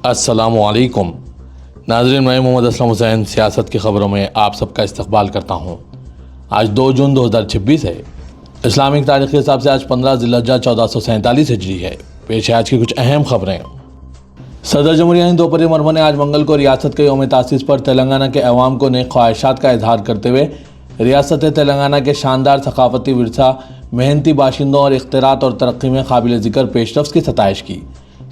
السلام علیکم ناظرین، میں محمد اسلم حسین سیاست کی خبروں میں آپ سب کا استقبال کرتا ہوں۔ آج 2 جون 2026 ہے۔ اسلامک تاریخ کے حساب سے آج 15 ذی الحجہ 1447 ہجری ہے۔ پیش ہے آج کی کچھ اہم خبریں۔ صدر جمہوریہ ہند دروپدی مرمو نے آج منگل کو ریاست کے یوم تاسیس پر تلنگانہ کے عوام کو نیک خواہشات کا اظہار کرتے ہوئے ریاست تلنگانہ کے شاندار ثقافتی ورثہ، محنتی باشندوں اور اختراعات اور ترقی میں قابل ذکر پیش رفت کی ستائش کی۔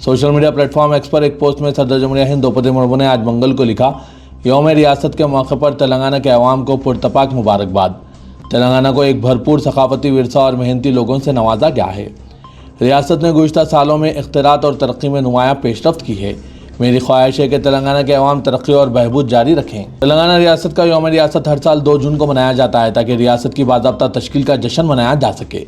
Social media platform X پر ایک پوسٹ میں صدر جمہوریہ ہند دروپدی مرمو نے آج منگل کو لکھا، یوم ریاست کے موقع پر تلنگانہ کے عوام کو پرتپاک مبارکباد۔ تلنگانہ کو ایک بھرپور ثقافتی ورثہ اور محنتی لوگوں سے نوازا گیا ہے۔ ریاست نے گزشتہ سالوں میں اختراعات اور ترقی میں نمایاں پیش رفت کی ہے۔ میری خواہش ہے کہ تلنگانہ کے عوام ترقی اور بہبود جاری رکھیں۔ تلنگانہ ریاست کا یوم ریاست ہر سال 2 جون کو منایا جاتا ہے تاکہ ریاست کی باضابطہ تشکیل کا جشن منایا جا سکے۔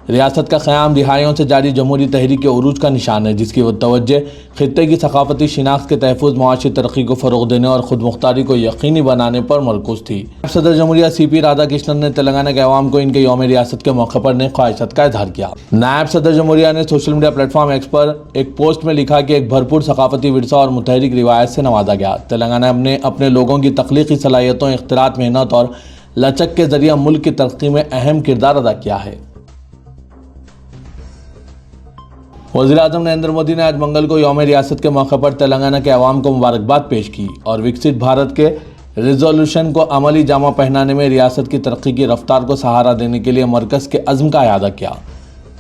ریاست کا قیام دہائیوں سے جاری جمہوری تحریک کے عروج کا نشان ہے، جس کی توجہ خطے کی ثقافتی شناخت کے تحفظ، معاشی ترقی کو فروغ دینے اور خود مختاری کو یقینی بنانے پر مرکوز تھی۔ صدر جمہوریہ CP رادھا کرشنن نے تلنگانہ کے عوام کو ان کے یوم ریاست کے موقع پر نیک خواہشات کا اظہار کیا۔ نائب صدر جمہوریہ نے social media platform X پر ایک پوسٹ میں لکھا کہ ایک بھرپور ثقافتی ورثہ اور متحرک روایت سے نوازا گیا۔ تلنگانہ نے اپنے لوگوں کی تخلیقی صلاحیتوں، اختراعات، محنت اور لچک کے ذریعے ملک کی ترقی میں اہم کردار ادا کیا ہے۔ وزیر اعظم نریندر مودی نے آج منگل کو یوم ریاست کے موقع پر تلنگانہ کے عوام کو مبارکباد پیش کی اور وکست بھارت کے ریزولوشن کو عملی جامہ پہنانے میں ریاست کی ترقی کی رفتار کو سہارا دینے کے لیے مرکز کے عزم کا اعادہ کیا۔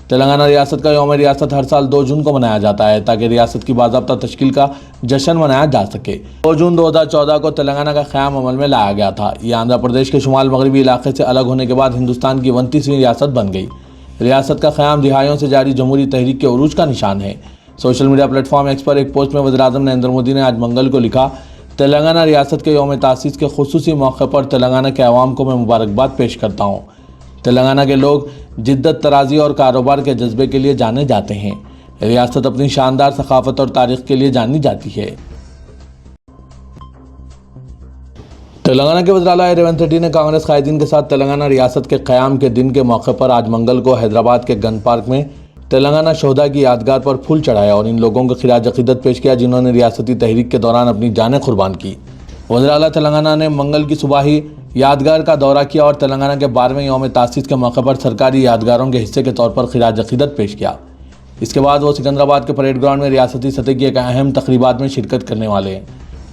تلنگانہ ریاست کا یوم ریاست ہر سال 2 جون کو منایا جاتا ہے تاکہ ریاست کی باضابطہ تشکیل کا جشن منایا جا سکے۔ 2 جون 2014 کو تلنگانہ کا قیام عمل میں لایا گیا تھا۔ یہ آندھرا پردیش کے شمال مغربی علاقے سے الگ ہونے کے بعد ہندوستان کی 29ویں ریاست بن گئی۔ ریاست کا قیام دہائیوں سے جاری جمہوری تحریک کے عروج کا نشان ہے۔ Social media platform X پر ایک پوسٹ میں وزیر اعظم نریندر مودی نے آج منگل کو لکھا، تلنگانہ ریاست کے یوم تاسیس کے خصوصی موقع پر تلنگانہ کے عوام کو میں مبارکباد پیش کرتا ہوں۔ تلنگانہ کے لوگ جدت طرازی اور کاروبار کے جذبے کے لیے جانے جاتے ہیں۔ ریاست اپنی شاندار ثقافت اور تاریخ کے لیے جانی جاتی ہے۔ تلنگانہ کے وزیر اعلیٰ ریونت ریڈی نے کانگریس قائدین کے ساتھ تلنگانہ ریاست کے قیام کے دن کے موقع پر آج منگل کو حیدرآباد کے گن پارک میں تلنگانہ شہداء کی یادگار پر پھول چڑھایا اور ان لوگوں کو خراج عقیدت پیش کیا جنہوں نے ریاستی تحریک کے دوران اپنی جانیں قربان کی۔ وزیر اعلیٰ تلنگانہ نے منگل کی صبح ہی یادگار کا دورہ کیا اور تلنگانہ کے 12ویں یوم تاسیس کے موقع پر سرکاری یادگاروں کے حصے کے طور پر خراج عقیدت پیش کیا۔ اس کے بعد وہ سکندرآباد کے پریڈ گراؤنڈ میں ریاستی سطح کی ایک اہم تقریبات میں شرکت کرنے والے ہیں۔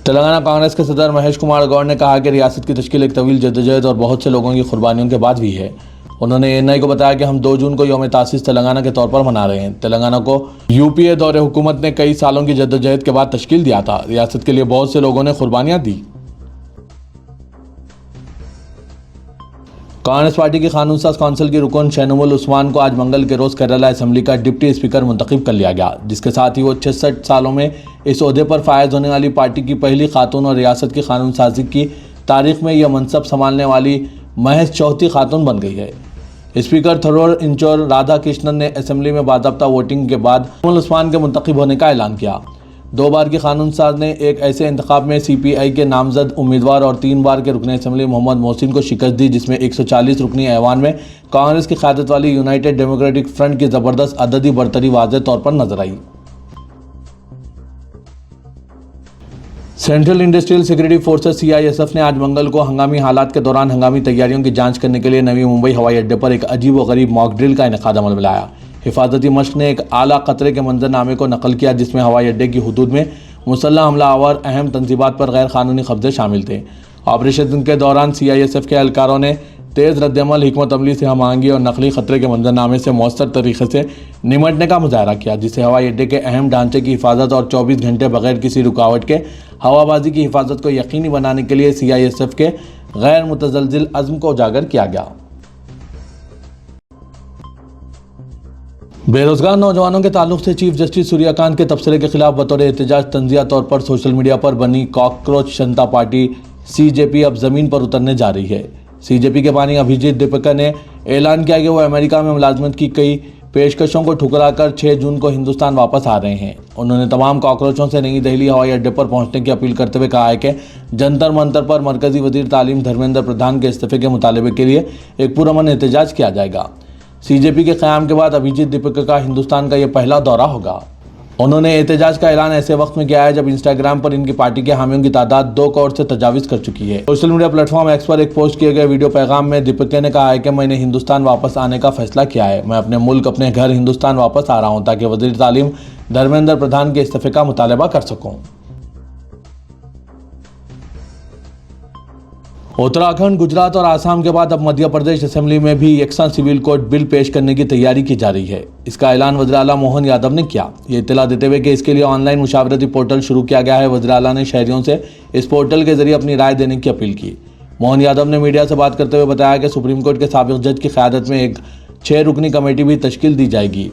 تلنگانہ کانگریس کے صدر مہیش کمار گوڑ نے کہا کہ ریاست کی تشکیل ایک طویل جدوجہد اور بہت سے لوگوں کی قربانیوں کے بعد ہوئی ہے۔ انہوں نے ANI کو بتایا کہ ہم 2 جون کو یوم تاسیس تلنگانہ کے طور پر منا رہے ہیں۔ تلنگانہ کو UPA دور حکومت نے کئی سالوں کی جدوجہد کے بعد تشکیل دیا تھا۔ ریاست کے لیے بہت سے لوگوں نے قربانیاں دی۔ کانگریس پارٹی کی قانون ساز کونسل کی رکن شینم العثمان کو آج منگل کے روز کیرالہ اسمبلی کا ڈپٹی اسپیکر منتخب کر لیا گیا، جس کے ساتھ ہی وہ 66 سالوں میں اس عہدے پر فائز ہونے والی پارٹی کی پہلی خاتون اور ریاست کی قانون سازی کی تاریخ میں یہ منصب سنبھالنے والی محض 34 خاتون بن گئی ہے۔ اسپیکر تھرور انچور رادھا کرشنن نے اسمبلی میں باضابطہ ووٹنگ کے بعد شینم العثمان کے منتخب ہونے کا اعلان کیا۔ 2 بار کی قانون ساز نے ایک ایسے انتخاب میں CPI کے نامزد امیدوار اور 3 بار کے رکن اسمبلی محمد محسن کو شکست دی، جس میں 140 رکنی ایوان میں کانگریس کی قیادت والی یونائیٹڈ ڈیموکریٹک فرنٹ کی زبردست عددی برتری واضح طور پر نظر آئی۔ Central industrial security forces CISF نے آج منگل کو ہنگامی حالات کے دوران ہنگامی تیاریوں کی جانچ کرنے کے لیے نوی ممبئی ہوائی اڈے پر ایک عجیب و غریب موک ڈرل کا انعقاد عمل میں لایا۔ حفاظتی مشق نے ایک اعلیٰ خطرے کے منظرنامے کو نقل کیا، جس میں ہوائی اڈے کی حدود میں مسلح حملہ آور اہم تنصیبات پر غیر قانونی قبضے شامل تھے۔ آپریشن کے دوران CISF کے اہلکاروں نے تیز رد عمل، حکمت عملی سے ہم آہنگی اور نقلی خطرے کے منظرنامے سے مؤثر طریقے سے نمٹنے کا مظاہرہ کیا، جس سے ہوائی اڈے کے اہم ڈھانچے کی حفاظت اور 24 گھنٹے بغیر کسی رکاوٹ کے ہوا بازی کی حفاظت کو یقینی بنانے کے لیے CISF کے غیر متزلزل عزم کو اجاگر کیا گیا۔ بے روزگار نوجوانوں کے تعلق سے چیف جسٹس سوریہ کانت کے تبصرے کے خلاف بطور احتجاج تنزیہ طور پر سوشل میڈیا پر بنی کاکروچ جنتا پارٹی CJP اب زمین پر اترنے جا رہی ہے۔ CJP کے بانی ابھیجیت دیپکا نے اعلان کیا کہ وہ امریکہ میں ملازمت کی کئی پیشکشوں کو ٹھکرا کر 6 جون کو ہندوستان واپس آ رہے ہیں۔ انہوں نے تمام کاکروچوں سے نئی دہلی ہوائی اڈے پر پہنچنے کی اپیل کرتے ہوئے کہا ہے کہ جنتر منتر پر مرکزی وزیر تعلیم دھرمیندر پردھان کے استعفے کے مطالبے کے لیے ایک پرامن احتجاج کیا جائے گا۔ CJP کے قیام کے بعد ابھیجیت دیپکا کا ہندوستان کا یہ پہلا دورہ ہوگا۔ انہوں نے احتجاج کا اعلان ایسے وقت میں کیا ہے جب انسٹاگرام پر ان کی پارٹی کے حامیوں کی تعداد 2 کروڑ سے تجاوز کر چکی ہے۔ Social media platform X پر ایک پوسٹ کیے گئے ویڈیو پیغام میں دیپکا نے کہا ہے کہ میں نے ہندوستان واپس آنے کا فیصلہ کیا ہے۔ میں اپنے ملک، اپنے گھر ہندوستان واپس آ رہا ہوں تاکہ وزیر تعلیم دھرمیندر پردھان کے استعفے کا مطالبہ کر سکوں۔ اتراکھنڈ، گجرات اور آسام کے بعد اب مدھیہ پردیش اسمبلی میں بھی یکساں سول کوڈ بل پیش کرنے کی تیاری کی جا رہی ہے۔ اس کا اعلان وزیر اعلیٰ موہن یادو نے کیا۔ یہ اطلاع دیتے ہوئے کہ اس کے لیے آن لائن مشاورتی پورٹل شروع کیا گیا ہے، وزیر اعلیٰ نے شہریوں سے اس پورٹل کے ذریعے اپنی رائے دینے کی اپیل کی۔ موہن یادو نے میڈیا سے بات کرتے ہوئے بتایا کہ سپریم کورٹ کے سابق جج کی قیادت میں ایک 6 رکنی کمیٹی بھی تشکیل دی جائے گی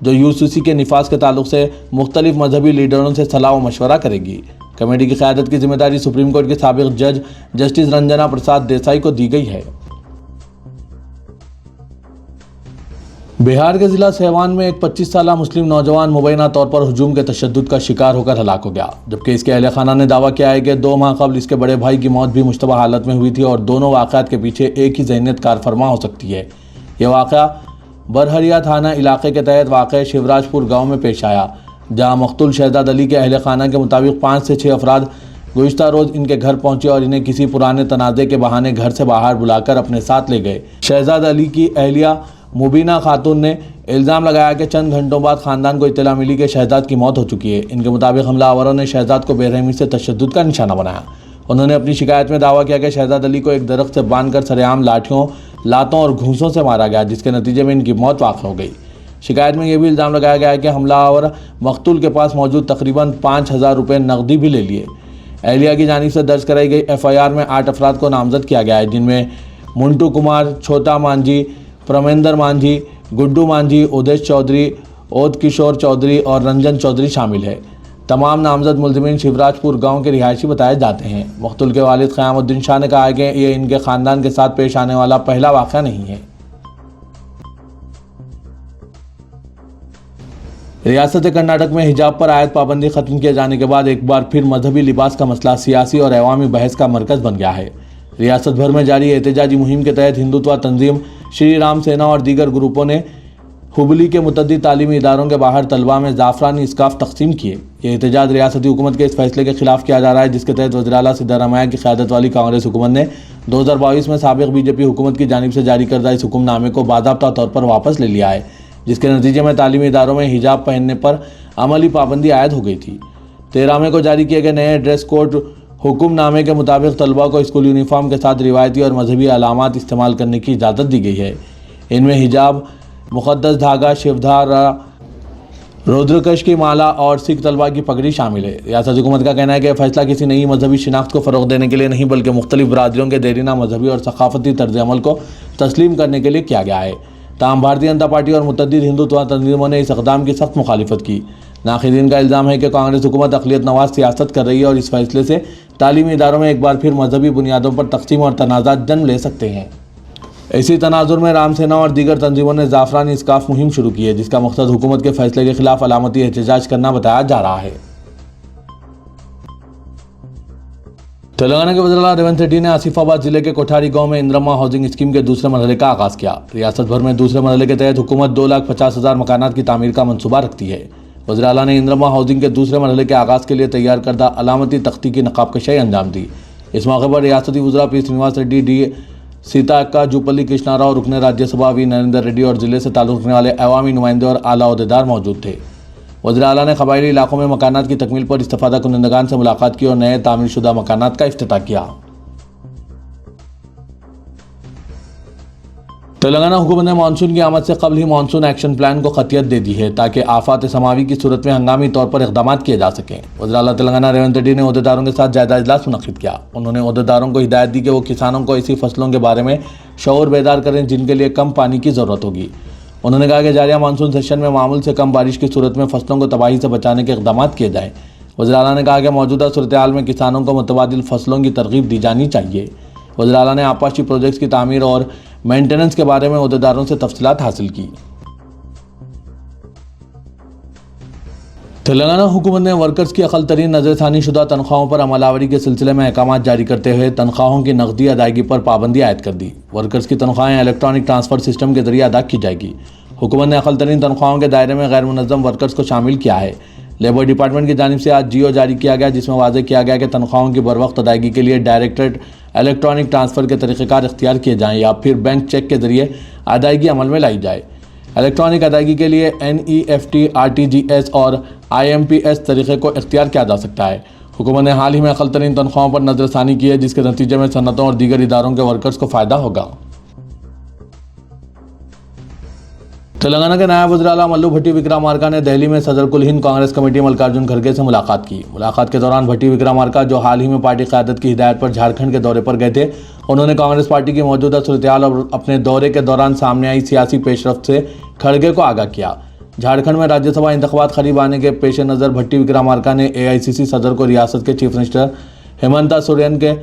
جو UCC کے نفاذ کے تعلق سے مختلف مذہبی لیڈروں سے صلاح و مشورہ کرے گی۔ کمیٹی کی قیادت کی ذمہ داری سپریم کورٹ کے سابق جج جسٹس رنجنا پرساد دیسائی کو دی گئی ہے۔ بہار کے ضلع سیوان میں ایک 25 سالہ مسلم نوجوان مبینہ طور پر ہجوم کے تشدد کا شکار ہو کر ہلاک ہو گیا، جبکہ اس کے اہل خانہ نے دعویٰ کیا ہے کہ 2 ماہ قبل اس کے بڑے بھائی کی موت بھی مشتبہ حالت میں ہوئی تھی اور دونوں واقعات کے پیچھے ایک ہی ذہنیت کار فرما ہو سکتی ہے۔ یہ واقعہ برہریا تھانہ علاقے کے تحت واقع شیوراج پور گاؤں میں پیش آیا، جہاں مقتول شہزاد علی کے اہل خانہ کے مطابق 5 سے 6 افراد گزشتہ روز ان کے گھر پہنچے اور انہیں کسی پرانے تنازع کے بہانے گھر سے باہر بلا کر اپنے ساتھ لے گئے۔ شہزاد علی کی اہلیہ مبینہ خاتون نے الزام لگایا کہ چند گھنٹوں بعد خاندان کو اطلاع ملی کہ شہزاد کی موت ہو چکی ہے۔ ان کے مطابق حملہ آوروں نے شہزاد کو بے رحمی سے تشدد کا نشانہ بنایا۔ انہوں نے اپنی شکایت میں دعویٰ کیا کہ شہزاد علی کو ایک درخت سے باندھ کر سرعام لاٹھیوں، لاتوں اور گھونسوں سے مارا گیا، جس کے نتیجے میں ان کی موت واقع ہو گئی۔ شکایت میں یہ بھی الزام لگایا گیا ہے کہ حملہ آور مقتول کے پاس موجود تقریباً 5,000 روپے نقدی بھی لے لیے۔ اہلیہ کی جانب سے درج کرائی گئی FIR میں 8 افراد کو نامزد کیا گیا ہے، جن میں منٹو کمار، چھوٹا مانجھی، پرمیندر مانجھی، گڈو مانجھی، ادیش چودھری، اود کشور چودھری اور رنجن چودھری شامل ہے۔ تمام نامزد ملزمین شیوراج پور گاؤں کے رہائشی بتائے جاتے ہیں۔ مقتول کے والد قیام الدین شاہ نے کہا ہے کہ یہ ان کے خاندان کے ساتھ پیش آنے والا پہلا واقعہ نہیں ہے۔ ریاست کرناٹک میں حجاب پر عائد پابندی ختم کیے جانے کے بعد ایک بار پھر مذہبی لباس کا مسئلہ سیاسی اور عوامی بحث کا مرکز بن گیا ہے۔ ریاست بھر میں جاری احتجاجی مہم کے تحت ہندوتوا تنظیم شری رام سینا اور دیگر گروپوں نے ہبلی کے متعدد تعلیمی اداروں کے باہر طلباء میں زعفرانی اسکارف تقسیم کیے۔ یہ احتجاج ریاستی حکومت کے اس فیصلے کے خلاف کیا جا رہا ہے، جس کے تحت وزیر اعلیٰ سدھارمیہ کی قیادت والی کانگریس حکومت نے 2022 میں سابق BJP حکومت کی جانب سے جاری کردہ اس حکم نامے کو باضابطہ طور پر واپس لے لیا ہے، جس کے نتیجے میں تعلیمی اداروں میں حجاب پہننے پر عملی پابندی عائد ہو گئی تھی۔ 13 مئی کو جاری کیے گئے نئے ڈریس کوڈ حکم نامے کے مطابق طلباء کو اسکول یونیفارم کے ساتھ روایتی اور مذہبی علامات استعمال کرنے کی اجازت دی گئی ہے۔ ان میں حجاب، مقدس دھاگا، شیودھارا، رودرکش کی مالا اور سکھ طلباء کی پگڑی شامل ہے۔ ریاست حکومت کا کہنا ہے کہ یہ فیصلہ کسی نئی مذہبی شناخت کو فروغ دینے کے لیے نہیں بلکہ مختلف برادریوں کے دیرینہ مذہبی اور ثقافتی طرز عمل کو تسلیم کرنے کے لیے کیا گیا ہے۔ تاہم بھارتیہ جنتا پارٹی اور متعدد ہندوتوا تنظیموں نے اس اقدام کی سخت مخالفت کی۔ ناقدین کا الزام ہے کہ کانگریس حکومت اقلیت نواز سیاست کر رہی ہے اور اس فیصلے سے تعلیمی اداروں میں ایک بار پھر مذہبی بنیادوں پر تقسیم اور تنازعات جنم لے سکتے ہیں۔ اسی تناظر میں رام سینا اور دیگر تنظیموں نے زعفرانی اسکارف مہم شروع کی ہے، جس کا مقصد حکومت کے فیصلے کے خلاف علامتی احتجاج کرنا بتایا جا رہا ہے۔ تلنگانہ کے وزیر اعلیٰ ریونت ریڈی نے آصف آباد ضلع کے کوٹھاری گاؤں میں اندرما ہاؤسنگ اسکیم کے دوسرے مرحلے کا آغاز کیا۔ ریاست بھر میں دوسرے مرحلے کے تحت حکومت 2,50,000 مکانات کی تعمیر کا منصوبہ رکھتی ہے۔ وزیر اعلیٰ نے اندرما ہاؤسنگ کے دوسرے مرحلے کے آغاز کے لیے تیار کردہ علامتی تختی کی نقاب کشائی انجام دی۔ اس موقع پر ریاستی وزراء پی سرینواس ریڈی، ڈی سیتا اکا، جوپلی کرشنا راؤ، رکن راجیہ سبھا وی نریندر ریڈی اور ضلع سے تعلق رکھنے والے عوامی نمائندے اور اعلیٰ عہدیدار موجود تھے۔ وزیر اعلیٰ نے قبائلی علاقوں میں مکانات کی تکمیل پر استفادہ کنندگان سے ملاقات کی اور نئے تعمیر شدہ مکانات کا افتتاح کیا۔ تلنگانہ حکومت نے مانسون کی آمد سے قبل ہی مانسون ایکشن پلان کو خطیت دے دی ہے تاکہ آفات سماوی کی صورت میں ہنگامی طور پر اقدامات کیے جا سکیں۔ وزیر اعلیٰ تلنگانہ ریونت ریڈی نے عہدیداروں کے ساتھ جائزہ اجلاس منعقد کیا۔ انہوں نے عہدیداروں کو ہدایت دی کہ وہ کسانوں کو ایسی فصلوں کے بارے میں شعور بیدار کریں جن کے لیے کم پانی کی ضرورت ہوگی۔ انہوں نے کہا کہ جاریہ مانسون سیشن میں معمول سے کم بارش کی صورت میں فصلوں کو تباہی سے بچانے کے اقدامات کیے جائیں۔ وزیر اعلیٰ نے کہا کہ موجودہ صورتحال میں کسانوں کو متبادل فصلوں کی ترغیب دی جانی چاہیے۔ وزیر اعلیٰ نے آبپاشی پروجیکٹس کی تعمیر اور مینٹیننس کے بارے میں عہدیداروں سے تفصیلات حاصل کی۔ تلنگانہ حکومت نے ورکرز کی اقل ترین نظر ثانی شدہ تنخواہوں پر عمل آوری کے سلسلے میں احکامات جاری کرتے ہوئے تنخواہوں کی نقدی ادائیگی پر پابندی عائد کر دی۔ ورکرز کی تنخواہیں الیکٹرانک ٹرانسفر سسٹم کے ذریعے ادا کی جائے گی۔ حکومت نے اقل ترین تنخواہوں کے دائرے میں غیر منظم ورکرز کو شامل کیا ہے۔ لیبر ڈپارٹمنٹ کی جانب سے آج جیو جاری کیا گیا، جس میں واضح کیا گیا کہ تنخواہوں کی بروقت ادائیگی کے لیے ڈائریکٹ الیکٹرانک ٹرانسفر کے طریقہ کار اختیار کیے جائیں یا پھر بینک چیک کے ذریعے ادائیگی عمل میں لائی جائے۔ الیکٹرانک ادائیگی کے لیے NEFT، RTGS اور IMPS طریقے کو اختیار کیا جا سکتا ہے۔ حکومت نے حال ہی میں اقل ترین تنخواہوں پر نظر ثانی کی ہے، جس کے نتیجے میں صنعتوں اور دیگر اداروں کے ورکرز کو فائدہ ہوگا۔ تلنگانہ کے نائب وزیر اعلیٰ ملو بھٹی وکرامارکا نے دہلی میں صدر کل ہند کانگریس کمیٹی ملکارجن کھڑگے سے ملاقات کی۔ ملاقات کے دوران بھٹی وکرامارکا، جو حال ہی میں پارٹی قیادت کی ہدایت پر جھارکھنڈ کے دورے پر گئے تھے، انہوں نے کانگریس پارٹی کی موجودہ صورتحال اور اپنے دورے کے دوران سامنے آئی سیاسی پیش رفت سے کھڑگے کو آگاہ کیا۔ جھارکھنڈ میں راجیہ سبھا انتخابات قریب آنے کے پیش نظر بھٹی وکرامارکا نے AICC صدر کو ریاست کے چیف منسٹر ہیمنتا سورین کے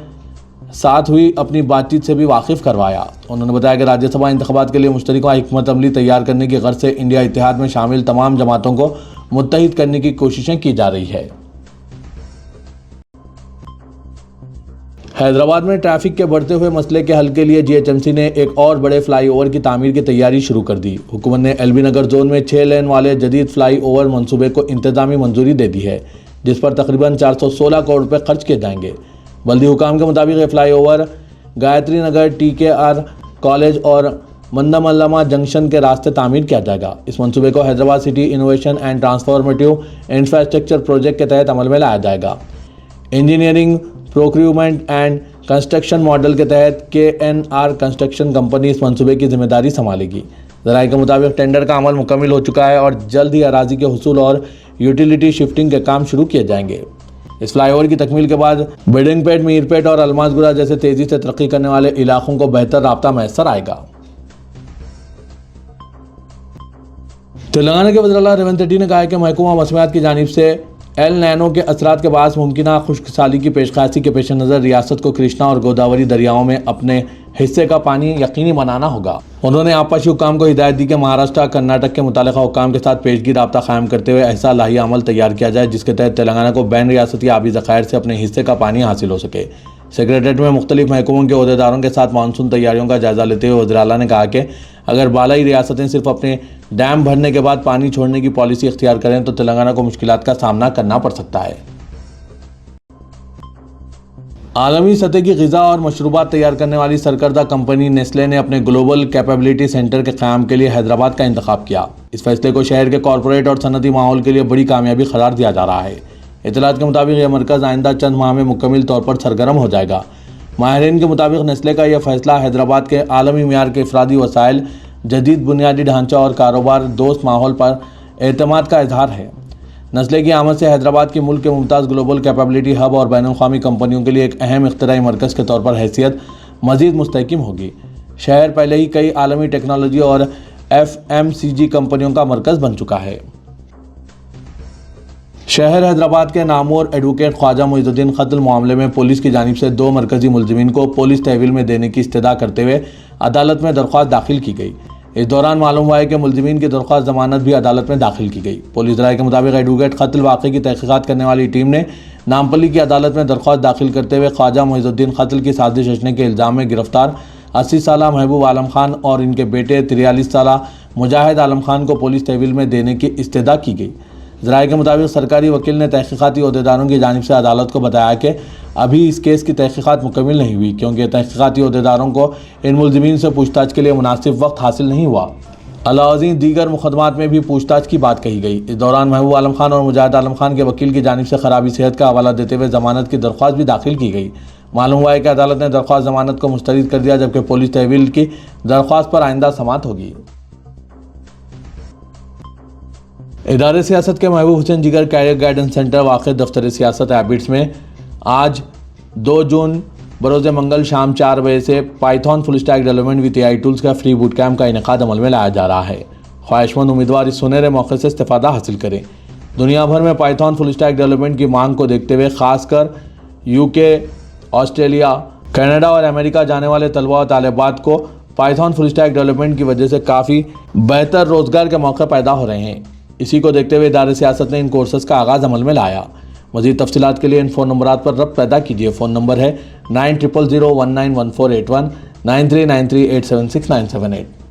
ساتھ ہوئی اپنی بات چیت سے بھی واقف کروایا۔ انہوں نے بتایا کہ راجیہ سبھا انتخابات کے لیے مشترکہ حکمت عملی تیار کرنے کی غرض سے انڈیا اتحاد میں شامل تمام جماعتوں کو متحد کرنے کی کوششیں کی جا رہی ہے۔ حیدرآباد میں ٹریفک کے بڑھتے ہوئے مسئلے کے حل کے لیے GHMC نے ایک اور بڑے فلائی اوور کی تعمیر کی تیاری شروع کر دی۔ حکومت نے LB نگر زون میں 6 لین والے جدید فلائی اوور منصوبے کو انتظامی منظوری دے دی ہے، جس پر تقریباً 416 کروڑ روپے خرچ کیے جائیں گے۔ بلدی حکام کے مطابق یہ fly over Gayatri Nagar, TKR college اور مندملما جنکشن کے راستے تعمیر کیا جائے گا۔ اس منصوبے کو Hyderabad city innovation and transformative infrastructure project کے تحت عمل میں لایا جائے گا۔ Engineering, procurement and construction model کے تحت KNR کنسٹرکشن کمپنی اس منصوبے کی ذمہ داری سنبھالے گی۔ ذرائع کے مطابق ٹینڈر کا عمل مکمل ہو چکا ہے اور جلد ہی اراضی کے حصول اور یوٹیلیٹی شفٹنگ کے کام شروع کیے جائیں گے۔ اس فلائی اوور کی تکمیل کے بعد بیڈنگ پیٹ، میر پیٹ اور الماس گڑا جیسے تیزی سے ترقی کرنے والے علاقوں کو بہتر رابطہ میسر آئے گا۔ تلنگانہ کے وزیر اعلیٰ ریونت ریڈی نے کہا ہے کہ محکمہ موسمیات کی جانب سے ایل نینو کے اثرات کے باعث ممکنہ خشک سالی کی پیشقیاسی کے پیش نظر ریاست کو کرشنا اور گوداوری دریاؤں میں اپنے حصے کا پانی یقینی بنانا ہوگا۔ انہوں نے آبپاشی حکام کو ہدایت دی کہ مہاراشٹر، کرناٹک کے متعلقہ حکام کے ساتھ پیشگی رابطہ قائم کرتے ہوئے ایسا لائحہ عمل تیار کیا جائے جس کے تحت تلنگانہ کو بین ریاستی آبی ذخائر سے اپنے حصے کا پانی حاصل ہو سکے۔ سیکریٹریٹ میں مختلف محکموں کے عہدیداروں کے ساتھ مانسون تیاریوں کا جائزہ لیتے ہوئے وزیر اعلیٰ نے کہا کہ اگر بالائی ریاستیں صرف اپنے ڈیم بھرنے کے بعد پانی چھوڑنے کی پالیسی اختیار کریں تو تلنگانہ کو مشکلات کا سامنا کرنا پڑ سکتا ہے۔ عالمی سطح کی غذا اور مشروبات تیار کرنے والی سرکردہ کمپنی نیسلے نے اپنے گلوبل کیپیبلٹی سینٹر کے قیام کے لیے حیدرآباد کا انتخاب کیا۔ اس فیصلے کو شہر کے کارپوریٹ اور صنعتی ماحول کے لیے بڑی کامیابی قرار دیا جا رہا ہے۔ اطلاعات کے مطابق یہ مرکز آئندہ چند ماہ میں مکمل طور پر سرگرم ہو جائے گا۔ ماہرین کے مطابق نیسلے کا یہ فیصلہ حیدرآباد کے عالمی معیار کے افرادی وسائل، جدید بنیادی ڈھانچہ اور کاروبار دوست ماحول پر اعتماد کا اظہار ہے۔ نیسلے کی آمد سے حیدرآباد کی ملک کے ممتاز گلوبل کیپیبلٹی ہب اور بین الاقوامی کمپنیوں کے لیے ایک اہم اختراعی مرکز کے طور پر حیثیت مزید مستحکم ہوگی۔ شہر پہلے ہی کئی عالمی ٹیکنالوجی اور FMCG کمپنیوں کا مرکز بن چکا ہے۔ شہر حیدرآباد کے نامور ایڈوکیٹ خواجہ معیز الدین قتل معاملے میں پولیس کی جانب سے 2 مرکزی ملزمین کو پولیس تحویل میں دینے کی استدعا کرتے ہوئے عدالت میں درخواست داخل کی گئی۔ اس دوران معلوم ہوا ہے کہ ملزمین کی درخواست ضمانت بھی عدالت میں داخل کی گئی۔ پولیس ذرائع کے مطابق ایڈوکیٹ قتل واقعے کی تحقیقات کرنے والی ٹیم نے نامپلی کی عدالت میں درخواست داخل کرتے ہوئے خواجہ معیز الدین قتل کی سازش رچنے کے الزام میں گرفتار 80 سالہ محبوب عالم خان اور ان کے بیٹے 43 سالہ مجاہد عالم خان کو پولیس تحویل میں دینے کی استدعا کی گئی۔ ذرائع کے مطابق سرکاری وکیل نے تحقیقاتی عہدیداروں کی جانب سے عدالت کو بتایا کہ ابھی اس کیس کی تحقیقات مکمل نہیں ہوئی کیونکہ تحقیقاتی عہدیداروں کو ان ملزمین سے پوچھ تاچھ کے لیے مناسب وقت حاصل نہیں ہوا۔ علاوہ دیگر مقدمات میں بھی پوچھ تاچھ کی بات کہی گئی۔ اس دوران محبوب عالم خان اور مجاہد عالم خان کے وکیل کی جانب سے خرابی صحت کا حوالہ دیتے ہوئے ضمانت کی درخواست بھی داخل کی گئی۔ معلوم ہوا ہے کہ عدالت نے درخواست ضمانت کو مسترد کر دیا جبکہ پولیس تحویل کی درخواست پر آئندہ سماعت ہوگی۔ ادارے سیاست کے محبوب حسین جگر کیریئر گائیڈنس سینٹر واقع دفتر سیاست ہیبٹس میں آج 2 جون بروز منگل شام 4 بجے سے Python full stack development with AI tools کا فری بوٹ کیمپ کا انعقاد عمل میں لایا جا رہا ہے۔ خواہش مند امیدوار اس سنہرے موقع سے استفادہ حاصل کریں۔ دنیا بھر میں پائتھون فل اسٹیک ڈیولپمنٹ کی مانگ کو دیکھتے ہوئے خاص کر UK، آسٹریلیا، کینیڈا اور امریکہ جانے والے طلباء و طالبات کو پائتھون فل اسٹیک ڈیولپمنٹ کی وجہ سے کافی بہتر روزگار کے موقع پیدا ہو رہے ہیں۔ اسی کو دیکھتے ہوئے ادارے سیاست نے ان کورسز کا آغاز عمل میں لایا۔ مزید تفصیلات کے لیے ان فون نمبرات پر ربط پیدا کیجیے۔ فون نمبر ہے 9000191481 9393876978۔